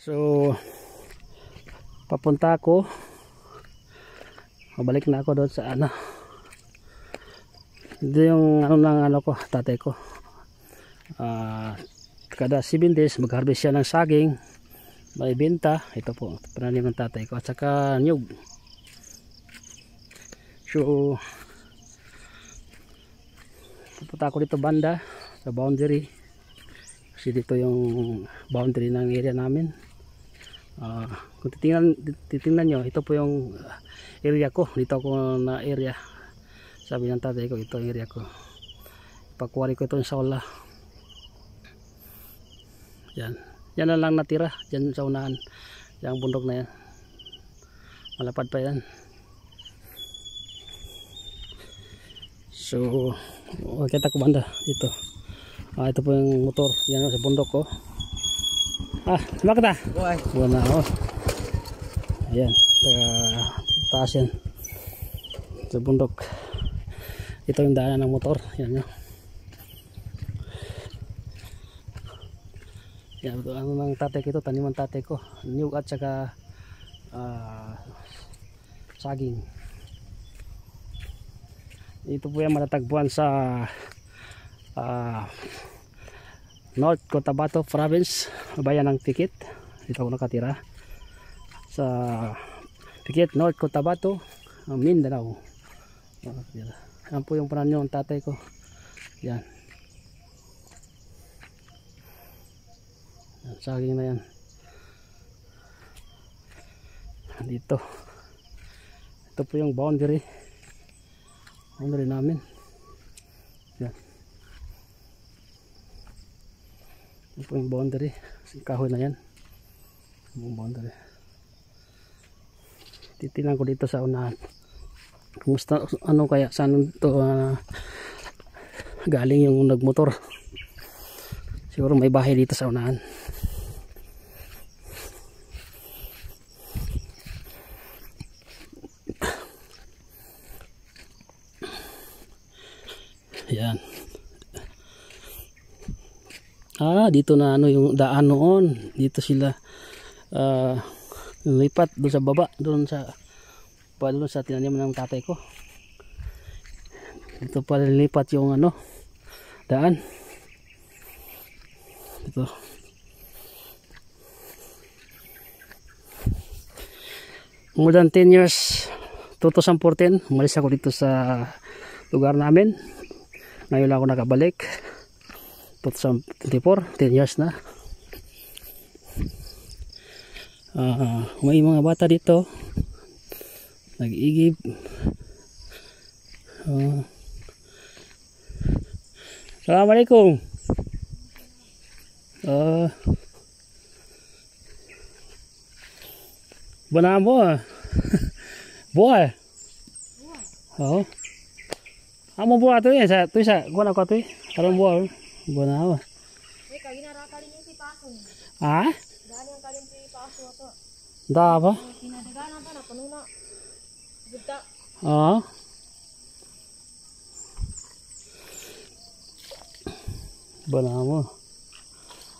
So papunta ako, mabalik na ako doon sa ano, ito yung ano ng ano ko, tatay ko. Kada 7 days mag-harvest siya ng saging, may benta. Ito po pananim ng tatay ko, at saka nyug. So pupunta ako dito banda sa boundary, kasi dito yung boundary ng area namin. Kung titingnan nyo, ito po yung area ko. Dito ako na area, sabi ng tatay ko, ito yung area ko. Pakuwari ko ito sa Saula. Yan na lang natira dyan sa unahan, yung bundok na yan, malapad pa yan. So kita ko banda dito. Ito po yung motor yan sa bundok ko. Bakit buwan na ako. Ayan, taas yan sa bundok. Ito yung daanan ng motor. Yan nyo. Yan, ano ng tatay ko ito, taniman tatay ko, nyug at saka saging. Ito po yung matatagpuan sa North Cotabato Province, bayan ng Tikit. Dito ako nakatira sa Tikit, North Cotabato, Mindanao. Yan po yung pananyo ng tatay ko. Yan, saging na yan dito. Ito po yung boundary namin. Yan, ito po yung boundary, kahoy na yan yung boundary. Titingnan ko dito sa unahan, kumusta, ano kaya, saan ito galing yung nagmotor. Siguro may bahay dito sa unahan. Yan. Dito na ano yung daan noon. Dito sila lipat doon sa baba, doon sa tinanim ng tatay ko. Dito pa lipat yung ano, daan. Dito. More than 10 years, 2014, umalis ako dito sa lugar namin. Ngayon lang ako nakabalik. 2024, 10 years na. May mga bata dito nag-iigib. Assalamualaikum. Buwan mo buwan. Amo buah tu ya, tu sa gua nak tu. Kalau buah na apa? Kaya ginara kalinya si paso. Dahil yung kalim si paso to. Da apa? Kinadaganan pa na panuna. Gudta. Buwan mo.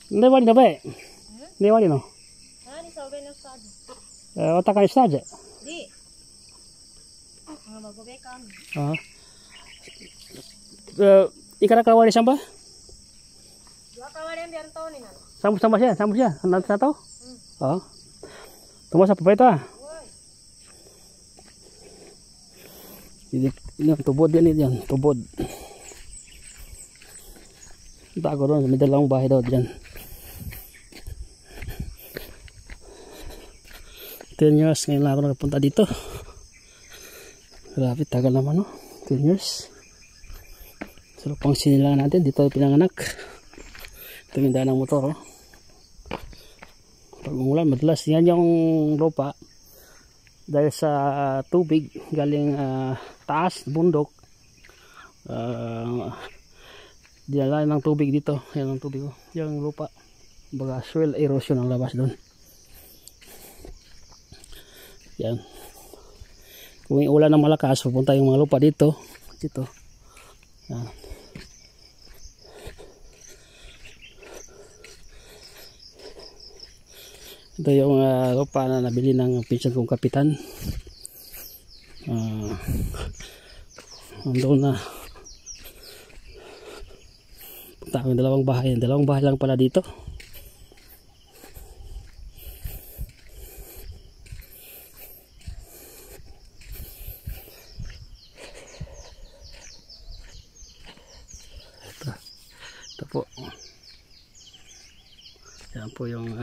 Hindi wali na ba eh? Hindi wali no? Di sa uben ng stad. Otak ka stad? Di. Mga magobekan. Ikara kawali samba? Dua kawali yang biar tahu nih kan. Sambut siya. Nanti tahu? Tunggu sa papay ito Ini tubod yan, tubod. Tago doon, may dalawang bahay daw dyan. 10 years ngayon lang ako nakapunta dito. Grabe, tagal naman 10 years. So pang sinilangan natin, dito pinanganak. Ito yung daan ng motor. Pag umulan, madalas yan yung lupa. Dahil sa tubig galing taas, bundok. Dinala ng tubig dito. Yan ang tubig. Yung lupa. Baga soil erosion ang labas doon. Yan. Kung ulan ng malakas, pupunta yung mga lupa dito. Yan. Ito yung lupa na nabili ng pinsan kong kapitan. Andun na. Punta kami dalawang bahay. Dalawang bahay lang pala dito. Ito po. Yan po yung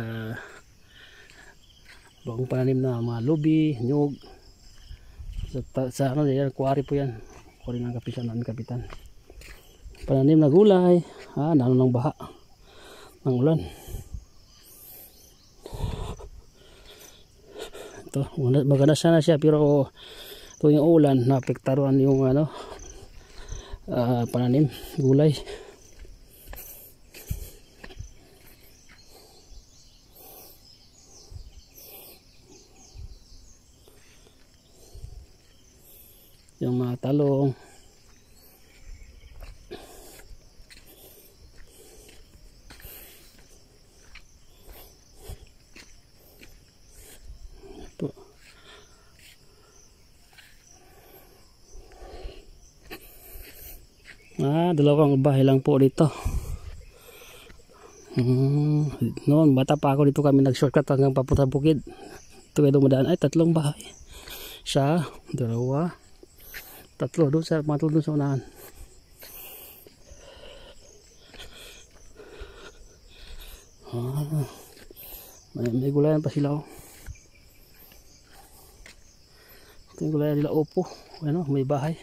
bagong pananim na mga lubi, nyug. Sa ano yan, kuwari po yan. Kuwari ng kapitan. Pananim na gulay. Nano ng baha ng ulan. Ito, maganda sana siya pero ito yung ulan, naapektaruhan yung ano pananim, gulay. Yung mga talong. Ito. Dalawang bahay lang po dito. Noon bata pa ako dito kami nag-shortcut hanggang papunta bukid. Ito kayo dumadaan ay 3 bahay. Isa, 2, 3 doon sa mga doon sa unahan. May gulayan pa sila. Ito yung gulayan nila, upo. Ano, may bahay.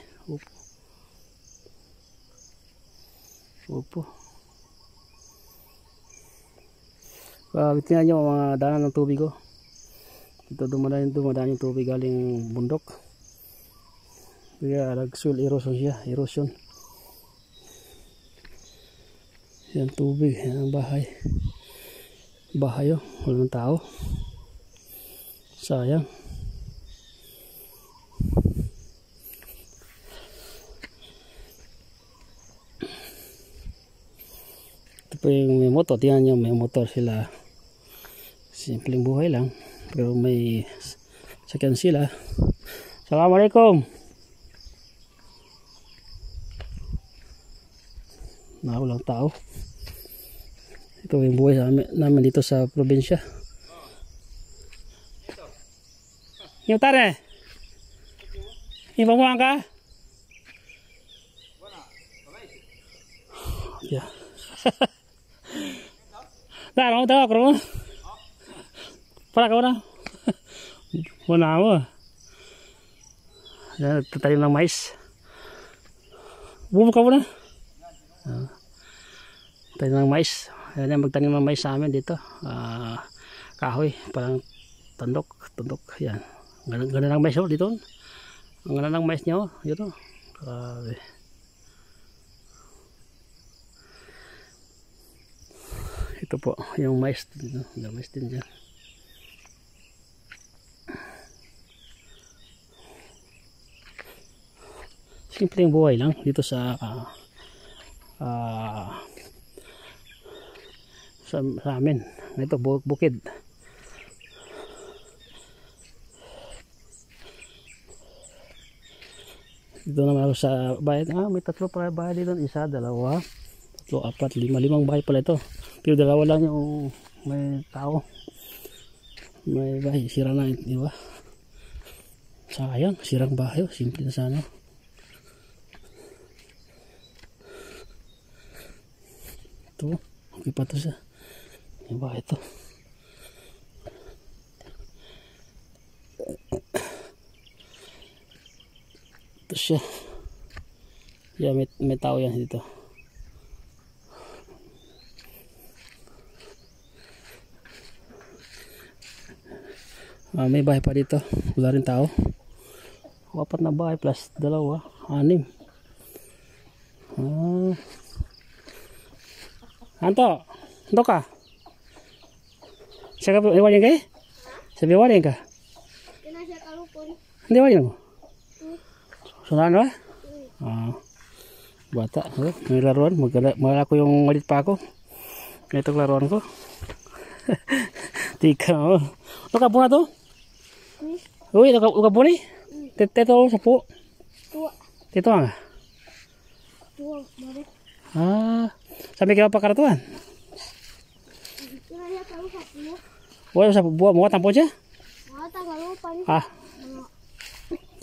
Upo. Tingnan nyo mga daanan ng tubig. Ito dumadaan yung tubig galing bundok. Kaya nag-soil erosion siya. Erosion. Yan tubig. Yan ang bahay. Bahay walang tao. Sayang. Ito po yung may motor. Tingnan nyo may motor sila. Simpleng buhay lang. Pero may sakyan sila. Assalamualaikum. Walang tao. Ito yung buhay namin dito sa probinsya. Yung tare. Yung panguhan ka? Yeah. Nah, tahu aku rumah. Para kau na. Mana mo? Ya, tanim ng mais. Bumuk ka muna. Tanim ng mais. Ayan, magtanim ng mais sa amin dito. Kahoy, parang tandok. Yan. Ganda ng mais dito. Ang ganda ng mais niya. Yun. Ito po, yung mais. Yung mais din dyan. Simpleng buhay lang dito sa amin. Ito bukid. Dito naman ako sa bahay. May 3 pa bahay dito. 1, 2, 3, 4, 5 bahay pala ito. Pero 2 lang yung may tao. May bahay. Sira na, di ba? Sayang, sirang bahay. Simple na sana. Ito, okay pa ito siya. Yung bahay ito. Ito siya. Yeah, may tao yan dito. May bahay pa dito. Wala rin tao. 4 na bahay plus 2. 6. Anto ka? Siya ka iwanin ka eh? Sabi iwanin ka? Hindi iwanin mo? Sunaan ba? Bata. May laruan. Magala ko yung malit pa ako. Ito laruan ko. Tika. Oh. Lo kapo na to? Hmm? Uy, lo kapo ni? Teto sapo. Tua. Teto nga. Tua. Balik. Ah, sampai kaya pakaratuan. Kaya tahu sapu. Wala sa buwa mo tampo siya. Tagal lupa nih. Ah.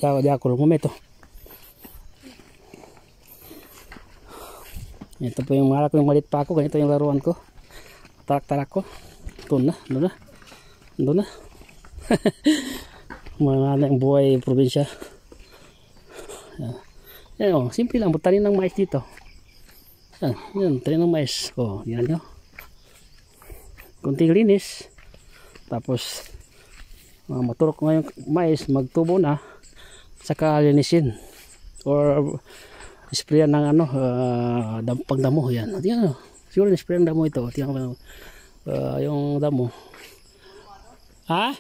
Diya ako lumumit to. Ito po yung mga ko yung malit pa ako, ganito yung laruan ko. Tarak-tarak ko. Doon na. Mga yung buhay probinsya. Yan o, simple lang, tanim ng mais dito. Yan, tanim ng mais. O, yan nyo. Kunting linis. Tapos, maturok ngayong mais, magtubo na. Saka linisin. Or, sprayan ng pagdamo. Yan. Yan o. Siguro sprayan ng damo ito. Tingnan ko yung damo. Ha?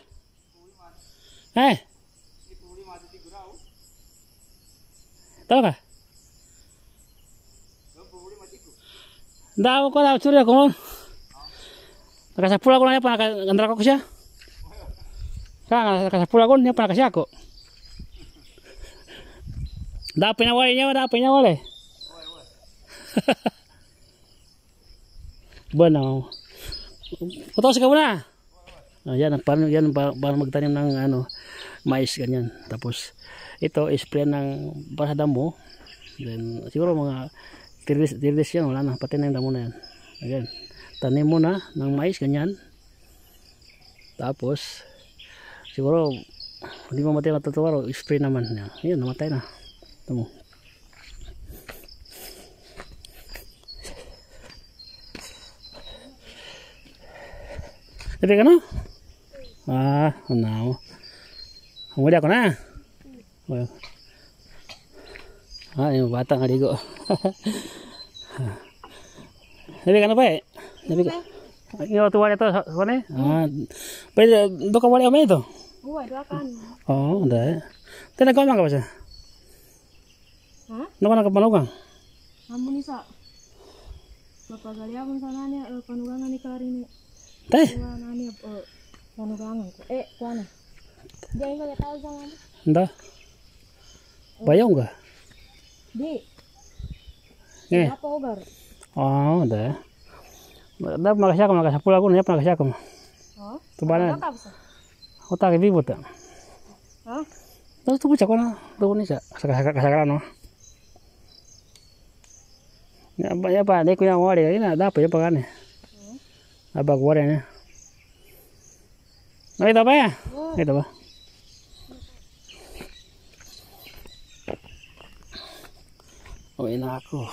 Tahu ka? Daw ko daw curi ako. Nakasapul ako na niya pa nakagandra ko siya. Nakasapul ako niya pa nakasya ako. Daw pinawali niya, Bueno. Putos ka muna. Yan para magtanim ng mais ganyan. Tapos ito spray ng para sa damo. Then siguro mga 3 days yan, wala na, pati na yung damo na yan. Again, tanim mo na ng mais ganyan. Tapos siguro hindi mamatay na tatuwaro, spray naman. Yan, namatay na. Tamo. Tapi kan? Now. Kamu udah kena? Ini batang adigo. Tapi kan apa ya? Tapi ini waktu wali itu mana? Pada dua wali apa itu? Dua kan. Oh, udah. Tidak kau nggak bisa? Hah? Nggak nak panugang? Kamu nih sa. Bapak gali aku sananya panugangan nih kali ini. Teh? Nani panugangan ko. Kuana. Diyan ka tahu jangan. Nda. Bayong ka? Di. Apa ogar? Oh, udah. Dapat makasapul ako niya makasya ko. Oh. Tubanan. Otak vivo ta. Hah? Tapos tubo siya ko na. Tubo niya. Kasakaran no. Ya pa, di ko yung wari. Ina, dapat yung pagani. Abag wari niya. Nakita ba ya? Nakita ba? Uwi na ako.